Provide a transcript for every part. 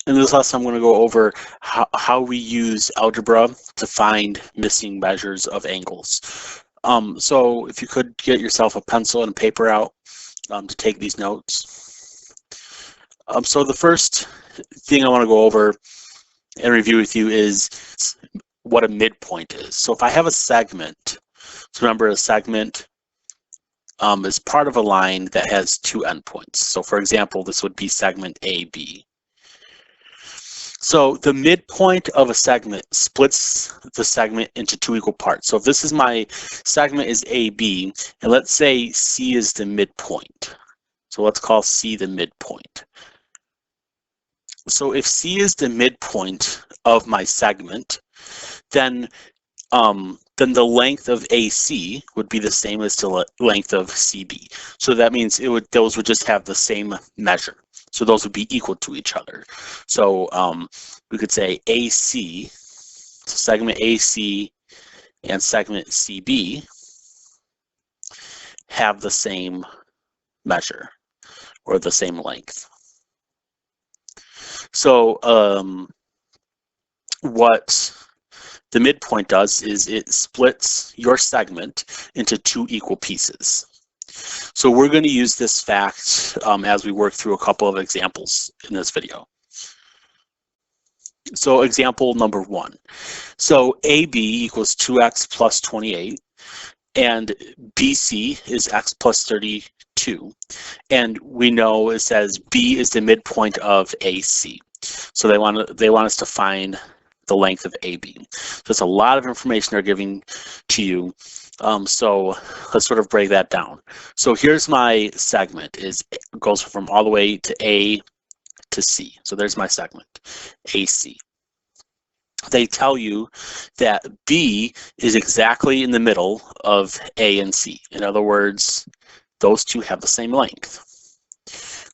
In this lesson, I'm going to go over how we use algebra to find missing measures of angles. So if you could get yourself a pencil and paper out to take these notes. So the first thing I want to go over and review with you is what a midpoint is. So if I have a segment, so remember a segment is part of a line that has two endpoints. So for example, this would be segment AB. So the midpoint of a segment splits the segment into two equal parts. So if this is my segment is AB, and let's say C is the midpoint. So let's call C the midpoint. So if C is the midpoint of my segment, then the length of AC would be the same as the length of CB. So that means those would just have the same measure. So those would be equal to each other. So we could say AC, so segment AC and segment CB have the same measure or the same length. So what the midpoint does is it splits your segment into two equal pieces. So we're going to use this fact as we work through a couple of examples in this video. So example number 1. So AB equals 2x plus 28, and BC is x plus 32. And we know it says B is the midpoint of AC. So they want us to find the length of AB. So it's a lot of information they're giving to you. So let's sort of break that down. So here's my segment. It goes from all the way to A to C. So there's my segment, AC. They tell you that B is exactly in the middle of A and C. In other words, those two have the same length.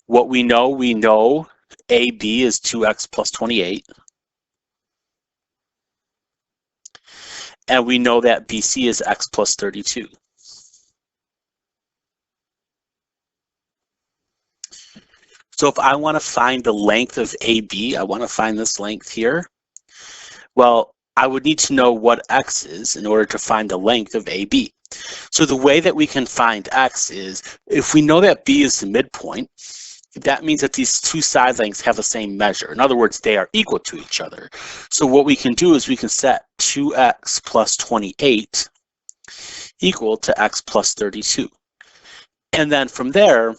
What we know AB is 2x plus 28. And we know that BC is x plus 32. So if I want to find the length of AB, I want to find this length here. Well, I would need to know what x is in order to find the length of AB. So the way that we can find x is, if we know that B is the midpoint, that means that these two side lengths have the same measure. In other words, they are equal to each other. So what we can do is we can set 2x plus 28 equal to x plus 32. And then from there,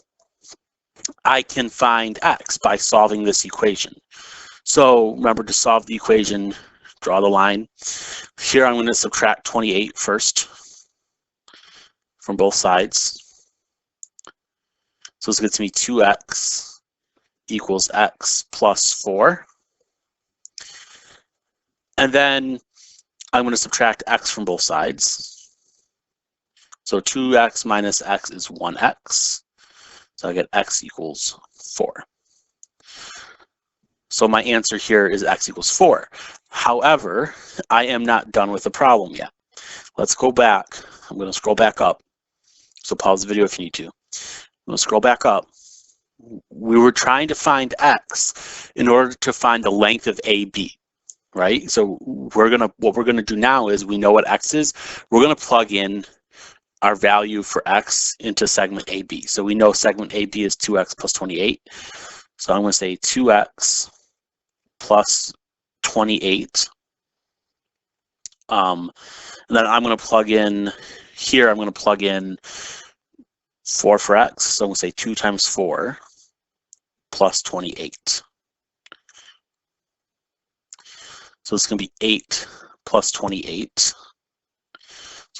I can find x by solving this equation. So remember, to solve the equation, draw the line. Here I'm going to subtract 28 first from both sides. So this gets me 2x equals x plus 4. And then I'm going to subtract x from both sides. So 2x minus x is 1x. So I get x equals 4. So my answer here is x equals 4. However, I am not done with the problem yet. Let's go back. I'm going to scroll back up. So pause the video if you need to. I'm going to scroll back up. We were trying to find x in order to find the length of AB, right? So what we're gonna do now is, we know what x is. We're gonna plug in our value for x into segment AB. So we know segment AB is 2x plus 28. So I'm gonna say 2x plus 28. And then I'm gonna plug in here. I'm gonna plug in 4 for x, so I'm going to say 2 times 4 plus 28. So it's going to be 8 plus 28. So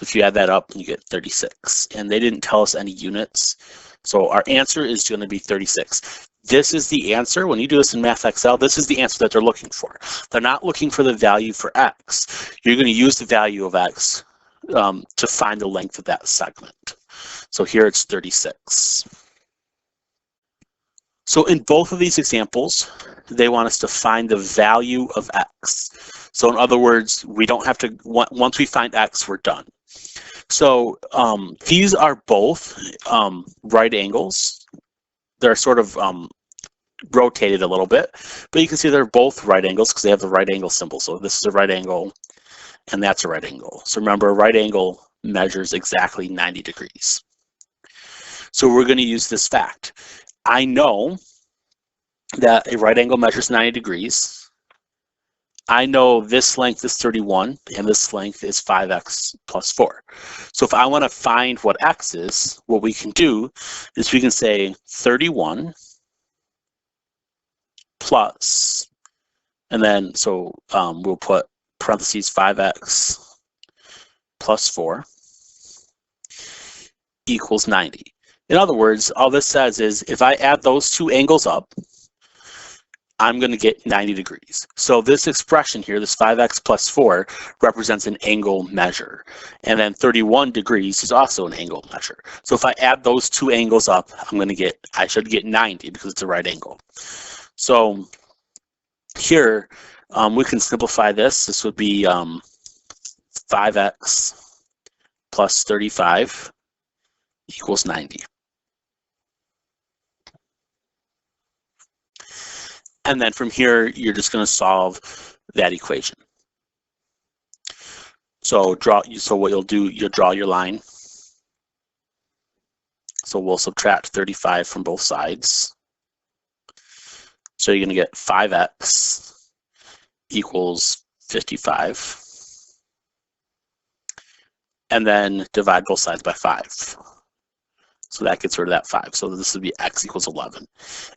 if you add that up, you get 36. And they didn't tell us any units, so our answer is going to be 36. This is the answer. When you do this in Math Excel, this is the answer that they're looking for. They're not looking for the value for x. You're going to use the value of x to find the length of that segment. So here it's 36. So in both of these examples, they want us to find the value of x. So in other words, we don't have to, once we find x, we're done. So these are both right angles. They're sort of rotated a little bit, but you can see they're both right angles because they have the right angle symbol. So this is a right angle and that's a right angle. So remember, a right angle measures exactly 90 degrees. So we're going to use this fact. I know that a right angle measures 90 degrees. I know this length is 31 and this length is 5x plus 4. So if I want to find what x is, what we can do is we can say 31 plus, and then so we'll put parentheses 5x plus 4 equals 90. In other words, all this says is if I add those two angles up, I'm going to get 90 degrees. So this expression here, this 5x plus 4, represents an angle measure. And then 31 degrees is also an angle measure. So if I add those two angles up, I should get 90 because it's a right angle. So here, we can simplify this. This would be 5x plus 35 equals 90. And then from here, you're just going to solve that equation. So what you'll do, you'll draw your line. So we'll subtract 35 from both sides. So you're going to get 5x equals 55. And then divide both sides by 5. So that gets rid of that 5. So this would be x equals 11.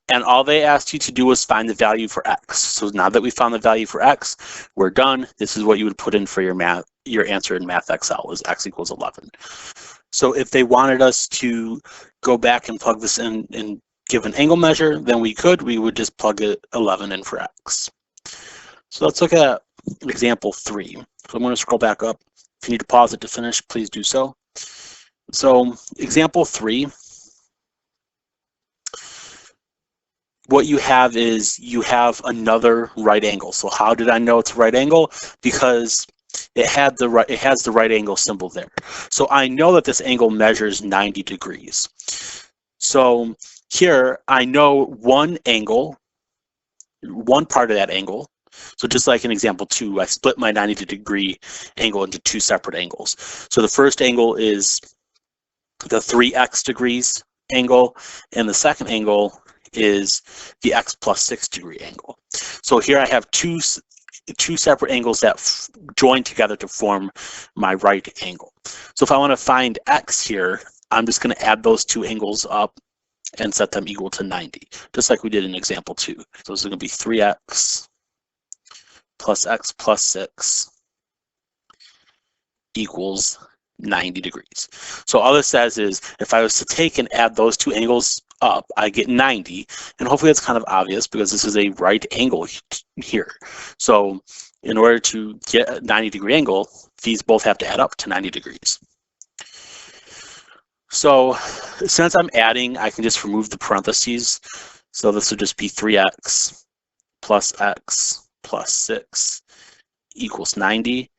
And all they asked you to do was find the value for x. So now that we found the value for x, we're done. This is what you would put in for your answer in Math Excel is x equals 11. So if they wanted us to go back and plug this in and give an angle measure, then we would just plug 11 in for x. So let's look at example 3. So I'm going to scroll back up. If you need to pause it to finish, please do so. So example 3, what you have is you have another right angle. So how did I know it's a right angle? Because it has the right angle symbol there. So I know that this angle measures 90 degrees. So here I know one part of that angle. So just like in example 2, I split my 90-degree angle into two separate angles. So the first angle is the 3x degrees angle, and the second angle is the x plus 6 degree angle. So here I have two separate angles that join together to form my right angle. So if I want to find x here, I'm just going to add those two angles up and set them equal to 90, just like we did in example 2. So this is going to be 3x plus x plus 6 equals 90 degrees. So all this says is if I was to take and add those two angles up, I get 90. And hopefully that's kind of obvious because this is a right angle here. So in order to get a 90-degree angle, these both have to add up to 90 degrees. So since I'm adding, I can just remove the parentheses. So this would just be 3x plus x plus 6 equals 90.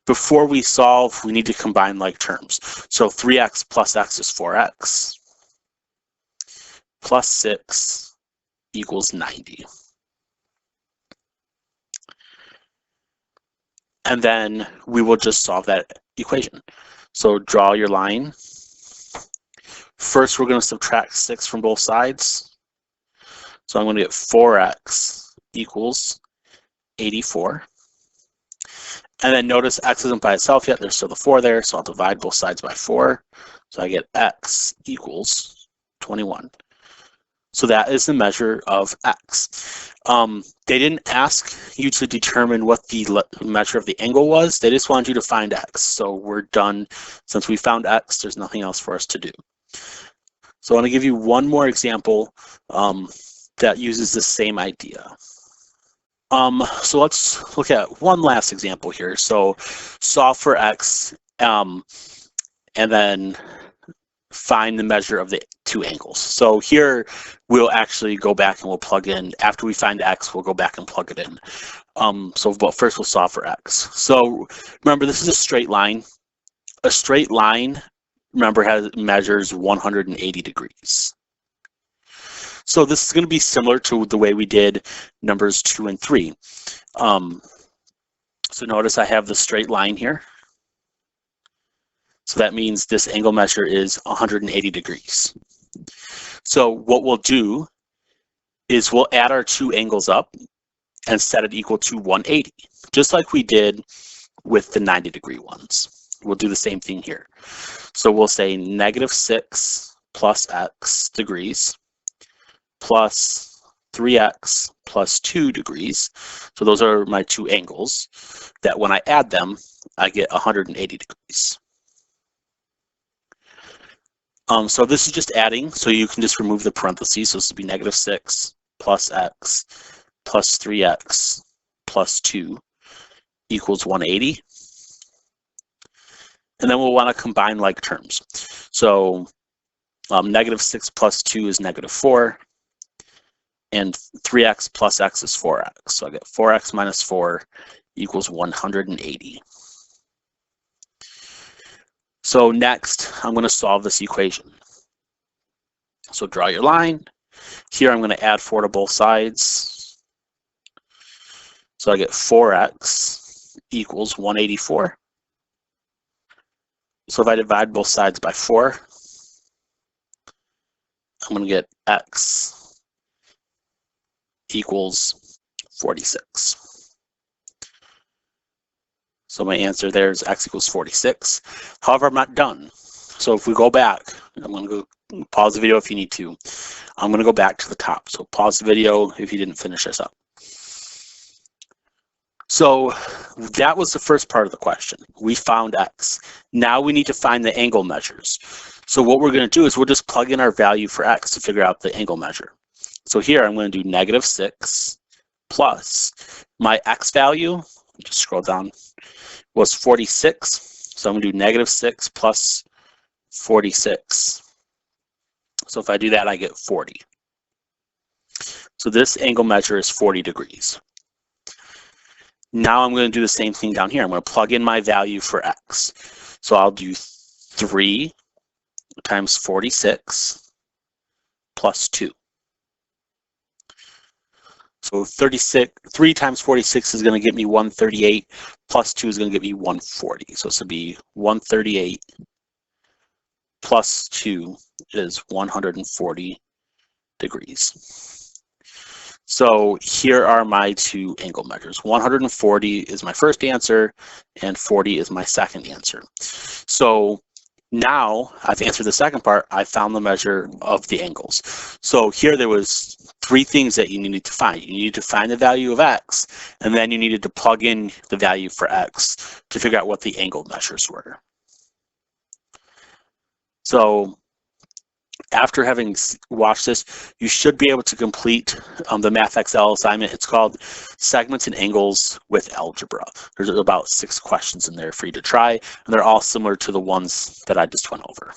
Before we solve, we need to combine like terms. So 3x plus x is 4x plus 6 equals 90. And then we will just solve that equation. So draw your line. First, we're going to subtract 6 from both sides. So I'm going to get 4x equals 84. And then notice x isn't by itself yet. There's still the 4 there, so I'll divide both sides by 4. So I get x equals 21. So that is the measure of x. They didn't ask you to determine what the measure of the angle was. They just wanted you to find x. So we're done. Since we found x, there's nothing else for us to do. So I want to give you one more example that uses the same idea. So let's look at one last example here. So solve for x and then find the measure of the two angles. So here we'll actually go back and we'll plug in, after we find x, we'll go back and plug it in. But first we'll solve for x. So remember, this is a straight line. A straight line, remember, measures 180 degrees. So this is going to be similar to the way we did numbers 2 and 3. So notice I have the straight line here. So that means this angle measure is 180 degrees. So what we'll do is we'll add our two angles up and set it equal to 180, just like we did with the 90-degree ones. We'll do the same thing here. So we'll say -6 plus x degrees plus 3x plus 2 degrees. So those are my two angles that when I add them, I get 180 degrees. So this is just adding, so you can just remove the parentheses. So this would be -6 plus x plus 3x plus 2 equals 180. And then we'll want to combine like terms. So -6 plus 2 is -4, and 3x plus x is 4x. So I get 4x minus 4 equals 180. So next, I'm going to solve this equation. So draw your line. Here I'm going to add 4 to both sides. So I get 4x equals 184. So if I divide both sides by 4, I'm going to get x equals 46. So my answer there is x equals 46. However, I'm not done. So if we go back, I'm going to go pause the video if you need to. I'm going to go back to the top. So pause the video if you didn't finish this up. So that was the first part of the question. We found x. Now we need to find the angle measures. So what we're going to do is we'll just plug in our value for x to figure out the angle measure. So here I'm going to do -6 plus my x value, just scroll down, was 46. So I'm going to do -6 plus 46. So if I do that, I get 40. So this angle measure is 40 degrees. Now I'm going to do the same thing down here. I'm going to plug in my value for x. So I'll do 3 times 46 plus 2. So 3 times 46 is going to get me 138, plus 2 is going to get me 140. So this will be 138 plus 2 is 140 degrees. So here are my two angle measures. 140 is my first answer, and 40 is my second answer. So now I've answered the second part. I found the measure of the angles. So here there was 3 things that you needed to find. You needed to find the value of x, and then you needed to plug in the value for x to figure out what the angle measures were. So after having watched this, you should be able to complete the Math XL assignment. It's called Segments and Angles with Algebra. There's about 6 questions in there for you to try, and they're all similar to the ones that I just went over.